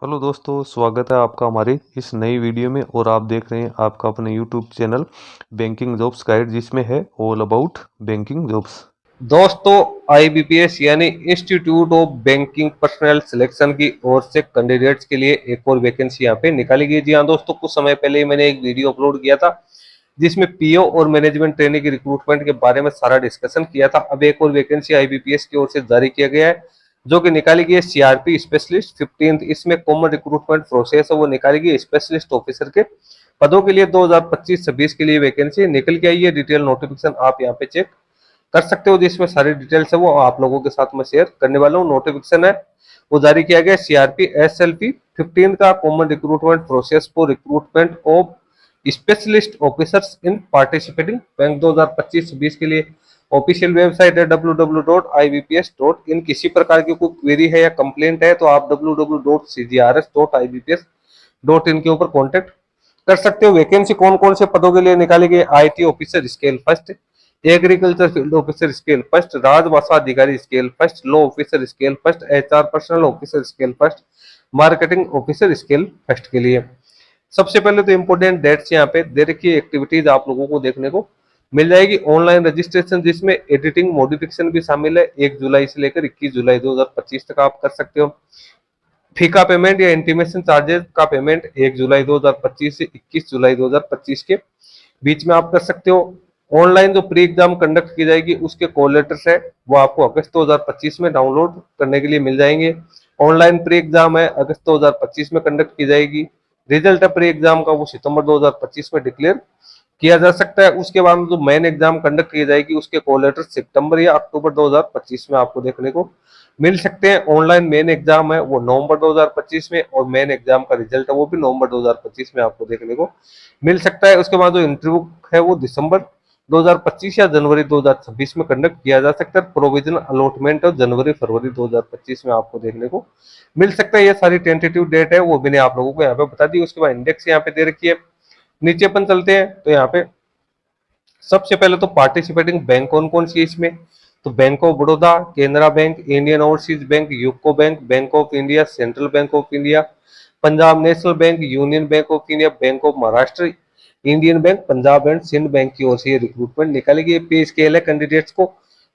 Hello दोस्तों, स्वागत है आपका हमारे इस नई वीडियो में। और आप देख रहे हैं आपका अपने YouTube channel banking jobs guide, जिसमें है ऑल अबाउट बैंकिंग जॉब्स। दोस्तों, आईबीपीएस यानी institute of banking personal selection की ओर से कैंडिडेट्स के लिए एक और वैकेंसी यहाँ पे निकाली गई। जी हाँ दोस्तों, कुछ समय पहले ही मैंने एक वीडियो अपलोड किया था जिसमें पीओ और मैनेजमेंट ट्रेनिंग की रिक्रूटमेंट के बारे में सारा डिस्कशन किया था। अब एक और वैकेंसी आईबीपीएस की ओर से जारी किया गया है जो कि निकाली गई है सीआरपी स्पेशलिस्ट 15th। इसमें कॉमन रिक्रूटमेंट प्रोसेस है वो निकाली गई स्पेशलिस्ट ऑफिसर के पदों के लिए 2025-26 के लिए वैकेंसी निकल के आई है। डिटेल नोटिफिकेशन आप यहाँ पे चेक कर सकते हो, जिसमें सारी डिटेल्स है वो आप लोगों के साथ मैं शेयर करने वाला हूँ। नोटिफिकेशन है वो जारी किया गया सीआरपी एसएलपी 15 का common recruitment process for recruitment of specialist officers in participating bank 2025-26 के लिए। ऑफिशियल वेबसाइट है www.ibps.in। किसी प्रकार की कोई क्वेरी है या कंप्लेंट है तो आप www.cgrs.ibps.in के ऊपर कॉन्टेक्ट कर सकते हो। वैकेंसी कौन कौन से पदों के लिए निकाली गई? IT officer scale first, agriculture field officer scale first, राजभाषा अधिकारी scale first, law officer scale first, HR personal officer scale first, marketing officer scale first के लिए। सबसे पहले तो इंपोर्टेंट डेट्स यहाँ पे दे रखी है, एक्टिविटीज आप लोगों को देखने को मिल जाएगी। ऑनलाइन रजिस्ट्रेशन जिसमें एडिटिंग मॉडिफिकेशन भी शामिल है, 1 जुलाई से लेकर 21 जुलाई 2025 तक आप कर सकते हो। फी का पेमेंट या इंटीमेशन चार्जेस का पेमेंट 1 जुलाई 2025 से 21 जुलाई 2025 के बीच में आप कर सकते हो। ऑनलाइन जो प्री एग्जाम कंडक्ट की जाएगी उसके कॉल लेटर्स है वो आपको अगस्त 2025 में डाउनलोड करने के लिए मिल जाएंगे। ऑनलाइन प्री एग्जाम है अगस्त 2025 में कंडक्ट की जाएगी। रिजल्ट है प्री एग्जाम का वो सितंबर 2025 में डिक्लेयर किया जा सकता है। उसके बाद जो मेन एग्जाम कंडक्ट की जाएगी उसके कॉल लेटर सितंबर या अक्टूबर 2025 में आपको देखने को मिल सकते हैं। ऑनलाइन मेन एग्जाम है वो नवंबर 2025 में और मेन एग्जाम का रिजल्ट है वो भी नवंबर 2025 में आपको देखने को मिल सकता है। उसके बाद जो इंटरव्यू है वो दिसंबर 2025 या जनवरी 2026 में कंडक्ट किया जा सकता है। प्रोविजनल अलॉटमेंट और जनवरी फरवरी 2025 में आपको देखने को मिल सकता है। ये सारी टेंटेटिव डेट है वो मैंने आप लोगों को यहाँ पे बता दी। उसके बाद इंडेक्स यहाँ पे दे रखी है। नीचे अपन चलते हैं तो यहाँ पे सबसे पहले तो पार्टिसिपेटिंग बैंक कौन कौन सी है इसमें, तो Bank of Baroda, Canara Bank, Indian Overseas Bank, UCO Bank, Bank of India, Central Bank of India, Punjab National Bank, Union Bank of India, Bank of Maharashtra, Indian Bank, Punjab and Sind Bank की ओर से ये रिक्रूटमेंट निकाली गई। पे स्केल है कैंडिडेट्स को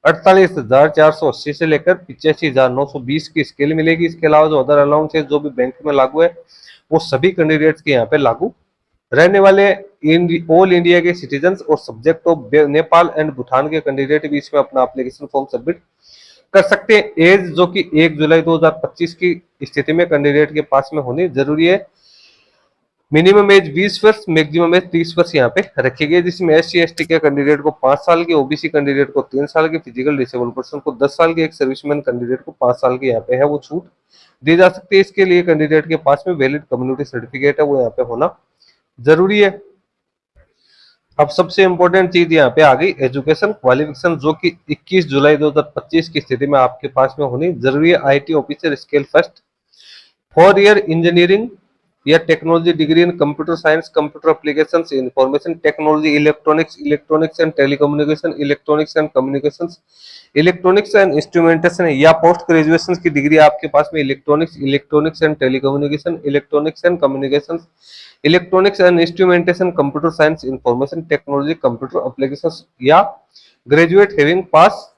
48,480 से लेकर 85,920 की स्केल मिलेगी। इसके अलावा जो अदर अलाउंस है जो भी बैंक में लागू है वो सभी कैंडिडेट्स के यहाँ पे लागू रहने वाले। ऑल इंडिया के सिटीजन्स और subject of Nepal and Bhutan के कैंडिडेट भी इसमें अपना एप्लीकेशन फॉर्म सबमिट कर सकते हैं। एज जो कि 1 जुलाई 2025 की स्थिति में कैंडिडेट के पास में होनी जरूरी है। मिनिमम एज 20 वर्ष, मैक्सिमम एज 30 वर्ष यहाँ पे रखी गई, जिसमें SC/ST के कैंडिडेट को 5 साल की, ओबीसी कैंडिडेट को 3 साल की, फिजिकल डिसेबल पर्सन को 10 साल की, एक सर्विसमैन कैंडिडेट को 5 साल की यहाँ पे है वो छूट दी जा सकती है। इसके लिए कैंडिडेट के पास में वैलिड कम्युनिटी सर्टिफिकेट है वो यहाँ पे होना जरूरी है। अब सबसे इंपॉर्टेंट चीज यहाँ पे आ गई एजुकेशन क्वालिफिकेशन, जो कि 21 जुलाई 2025 की स्थिति में आपके पास में होनी जरूरी है। IT officer scale first, 4 year engineering या technology degree in computer science, computer application, information technology, electronics and telecommunication, electronics and communication, electronics and instrumentation या पोस्ट ग्रेजुएशन की डिग्री आपके पास में electronics and telecommunication, electronics and communication, electronics and instrumentation, computer science, information technology, computer application या graduate having pass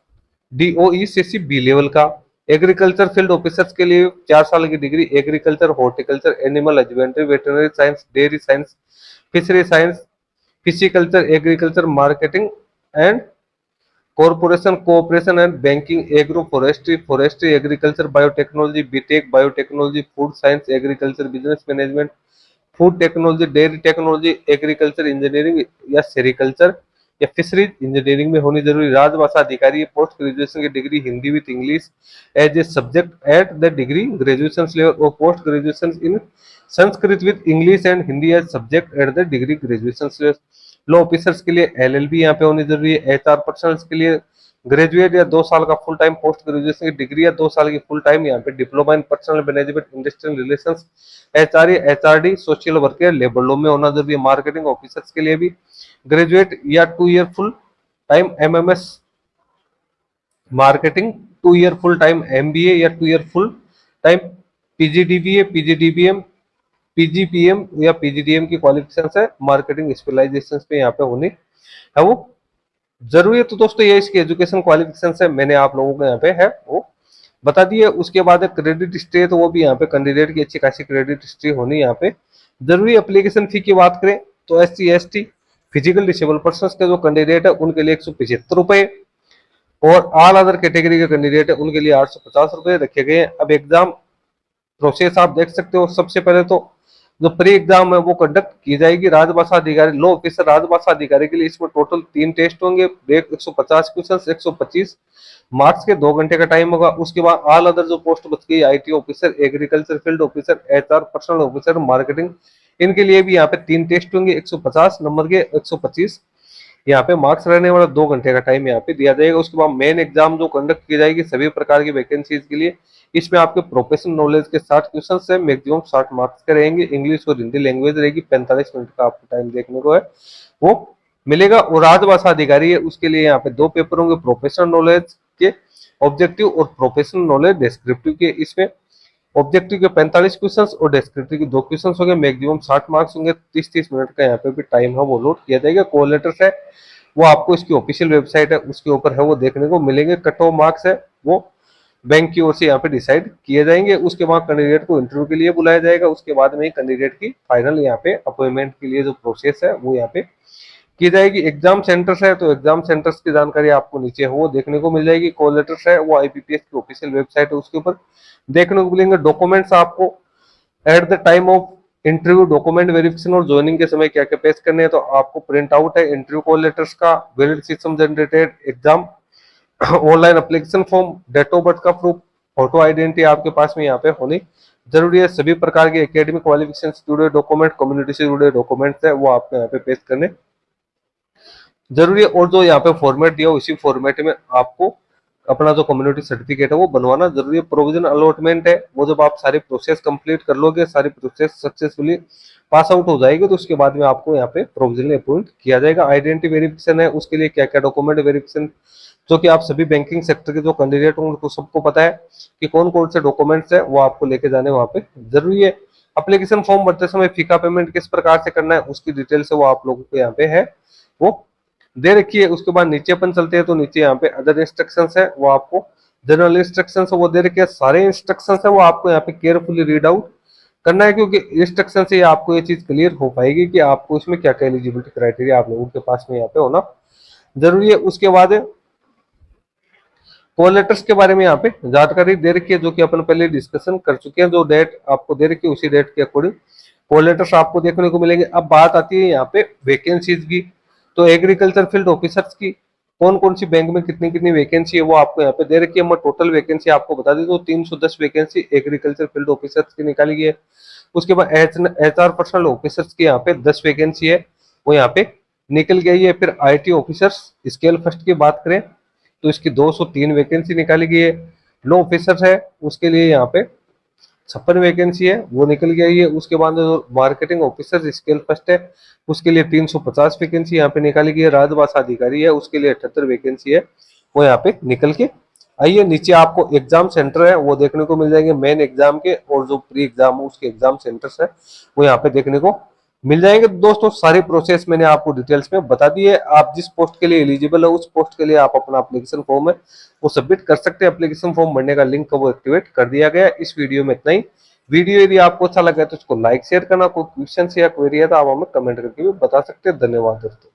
DOE B level का। Agriculture field officers के लिए 4 साल की degree agriculture, horticulture, animal husbandry, veterinary science, dairy science, fishery science, pisciculture, agriculture, marketing and corporation, cooperation and banking, agro forestry, forestry, agriculture, biotechnology, BTech, biotechnology, food science, agriculture, business management, food technology, dairy technology, agriculture engineering या sericulture या fisheries engineering में होनी जरूरी। राजभाषा अधिकारी post graduation की degree Hindi with English as a subject at the degree graduation level और post graduation in Sanskrit with English and Hindi as subject at the degree graduation level. Law officers के लिए LLB यहाँ पे होनी जरूरी है। HR पर्सनल्स के लिए ग्रेजुएट या 2 साल का फुल टाइम पोस्ट ग्रेजुएशन की डिग्री या 2 साल की फुल टाइम यहाँ पे diploma in personal management, industrial relations, HRE, HRD, social work या लेबर लॉ में होना जरूरी है। मार्केटिंग ऑफिसर्स के लिए भी ग्रेजुएट या 2 year full time MMS marketing, 2 year full time MBA या 2 ईयर फुल टाइम पीजीडीबीए, पीजीडीबीएम, पीजीपीएम या पीजीडीएम की क्वालिफिकेशन है, मार्केटिंग स्पेशलाइजेशन पे यहाँ पे होनी है वो जरूरी है। तो दोस्तों ये इसकी एजुकेशन क्वालिफिकेशन है, मैंने आप लोगों को यहाँ पे है वो बता दिए। उसके बाद क्रेडिट हिस्ट्री है, तो वो भी यहाँ पे कैंडिडेट की अच्छी खासी क्रेडिट हिस्ट्री होनी यहाँ पे जरूरी। एप्लीकेशन फी की बात करें तो SC ST physical disable person के जो कैंडिडेट है उनके लिए 175 रुपए और ऑल अदर कैटेगरी के कैंडिडेट है उनके लिए 850 रुपए रखे गए हैं। अब एग्जाम प्रोसेस आप देख सकते हो। सबसे पहले तो जो प्री एग्जाम है वो कंडक्ट की जाएगी राजभाषा अधिकारी लॉ ऑफिसर राजभाषा अधिकारी के लिए। इसमें टोटल 3 टेस्ट होंगे, 150 क्वेश्चन, 125 मार्क्स के 2 घंटे का टाइम होगा। उसके बाद ऑल अदर जो पोस्ट बच गई IT officer, agriculture field officer, HR personal officer, marketing, इनके लिए भी यहाँ पे 3 टेस्ट होंगे, 150 नंबर के, 125 यहाँ पे मार्क्स रहने वाला। 2 घंटे का टाइम यहाँ पे दिया जाएगा। उसके बाद मेन एग्जाम जो कंडक्ट की जाएगी सभी प्रकार की वैकेंसीज के लिए, इसमें आपके प्रोफेशनल नॉलेज के 60 क्वेश्चन है, मैक्सिमम 60 मार्क्स के रहेंगे। इंग्लिश और हिंदी लैंग्वेज रहेगी, 45 मिनट का आपको टाइम देखने को है वो मिलेगा। और राजभाषा अधिकारी है उसके लिए यहाँ पे 2 पेपर होंगे, प्रोफेशनल नॉलेज के ऑब्जेक्टिव और प्रोफेशनल नॉलेज डिस्क्रिप्टिव के। इसमें ऑब्जेक्टिव के 45 क्वेश्चंस और डिस्क्रिप्टिव के 2 क्वेश्चंस होंगे, मैक्सिमम 60 मार्क्स होंगे। 30-30 मिनट का यहाँ पे भी टाइम है वो लोड किया जाएगा। कॉल लेटर्स है वो आपको इसकी ऑफिशियल वेबसाइट है उसके ऊपर है वो देखने को मिलेंगे। कट ऑफ मार्क्स है वो बैंक की ओर से यहाँ पे डिसाइड किए जाएंगे। उसके बाद कैंडिडेट को इंटरव्यू के लिए बुलाया जाएगा। उसके बाद में कैंडिडेट की फाइनल यहाँ पे अपॉइंटमेंट के लिए जो प्रोसेस है वो यहाँ पे की जाएगी। एग्जाम सेंटर्स है तो एग्जाम सेंटर्स की जानकारी आपको नीचे है वो देखने को मिल जाएगी। कॉल लेटर्स है वो IBPS की ऑफिशियल वेबसाइट है उसके ऊपर देखने को मिलेंगे। डॉक्यूमेंट्स आपको at the time of interview document verification और ज्वाइनिंग के समय क्या क्या पेश करने हैं, तो आपको प्रिंट आउट है इंटरव्यू कॉल लेटर्स का, valid system generated exam online application form, date of birth का प्रूफ, फोटो आइडेंटिटी आपके पास में यहाँ पे होनी जरूरी है। सभी प्रकार के एकेडमिक क्वालिफिकेशन से जुड़े डॉक्यूमेंट, कम्युनिटी से जुड़े डॉक्यूमेंट्स है वो आपको यहाँ पे पेश करने जरूरी है। और जो यहाँ पे फॉर्मेट दिया उसी फॉर्मेट में आपको अपना जो कम्युनिटी सर्टिफिकेट है वो बनवाना जरूरी है। प्रोविजन अलॉटमेंट है वो जब आप सारी प्रोसेस कंप्लीट कर लोगे, सारी प्रोसेस सक्सेसफुली पास आउट हो जाएगी, तो उसके बाद में आपको यहाँ पे प्रोविजनली अपॉइंट किया जाएगा। आइडेंटिटी वेरिफिकेशन है उसके लिए क्या क्या डॉक्यूमेंट वेरिफिकेशन, जो कि आप सभी बैंकिंग सेक्टर के जो कैंडिडेट होंगे उनको सबको पता है कि कौन कौन से डॉक्यूमेंट्स है वो आपको लेके जाने वहाँ पे जरूरी है। अप्लीकेशन फॉर्म भरते समय फीका पेमेंट किस प्रकार से करना है उसकी डिटेल्स है वो आप लोगों को यहाँ पे है वो दे रखी है। उसके बाद नीचे अपन चलते हैं तो नीचे यहाँ पे अदर इंस्ट्रक्शंस है वो आपको जनरल इंस्ट्रक्शंस वो दे रखे हैं। सारे इंस्ट्रक्शंस है वो आपको यहाँ पे केयरफुली रीड आउट करना है, क्योंकि इंस्ट्रक्शन से आपको ये चीज क्लियर हो पाएगी कि आपको इसमें क्या क्या एलिजिबिलिटी क्राइटेरिया आप लोगों के पास में यहाँ पे होना जरूरी है। उसके बाद कॉल लेटर्स के बारे में यहाँ पे जानकारी दे रखी है, जो कि अपन पहले डिस्कशन कर चुके हैं। जो डेट आपको दे रखी है उसी डेट के अकॉर्डिंग कॉल लेटर्स आपको देखने को मिलेंगे। अब बात आती है यहाँ पे वैकेंसीज की, तो एग्रीकल्चर फील्ड ऑफिसर्स की कौन कौन सी बैंक में कितनी कितनी वैकेंसी है वो आपको यहाँ पे दे रखी है। मैं टोटल वैकेंसी आपको बता दी तो 310 वैकेंसी एग्रीकल्चर फील्ड ऑफिसर्स की निकाली गई है। उसके बाद HR पर्सनल ऑफिसर्स की यहाँ पे 10 वैकेंसी है वो यहाँ पे निकल गई है। फिर IT ऑफिसर्स स्केल फर्स्ट की बात करें तो इसकी 203 वैकेंसी निकाली गई है। लॉ ऑफिसर है उसके लिए यहाँ पे 56 वैकेंसी है वो निकल गई है। उसके बाद जो मार्केटिंग ऑफिसर स्केल फर्स्ट है उसके लिए 350 वैकेंसी यहाँ पे निकाली गई है। राजभाषा अधिकारी है उसके लिए 78 वैकेंसी है वो यहाँ पे निकल के आइए। नीचे आपको एग्जाम सेंटर है वो देखने को मिल जाएंगे, मेन एग्जाम के और जो प्री एग्जाम उसके एग्जाम सेंटर्स है वो यहाँ पे देखने को मिल जाएंगे। दोस्तों सारी प्रोसेस मैंने आपको डिटेल्स में बता दी है। आप जिस पोस्ट के लिए एलिजिबल है उस पोस्ट के लिए आप अपना एप्लीकेशन फॉर्म है वो सबमिट कर सकते हैं। एप्लीकेशन फॉर्म भरने का लिंक वो एक्टिवेट कर दिया गया है। इस वीडियो में इतना ही। वीडियो यदि आपको अच्छा लगा तो उसको लाइक शेयर करना, कोई क्वेश्चन या क्वेरी है तो आप हमें कमेंट करके भी बता सकते हैं। धन्यवाद दोस्तों।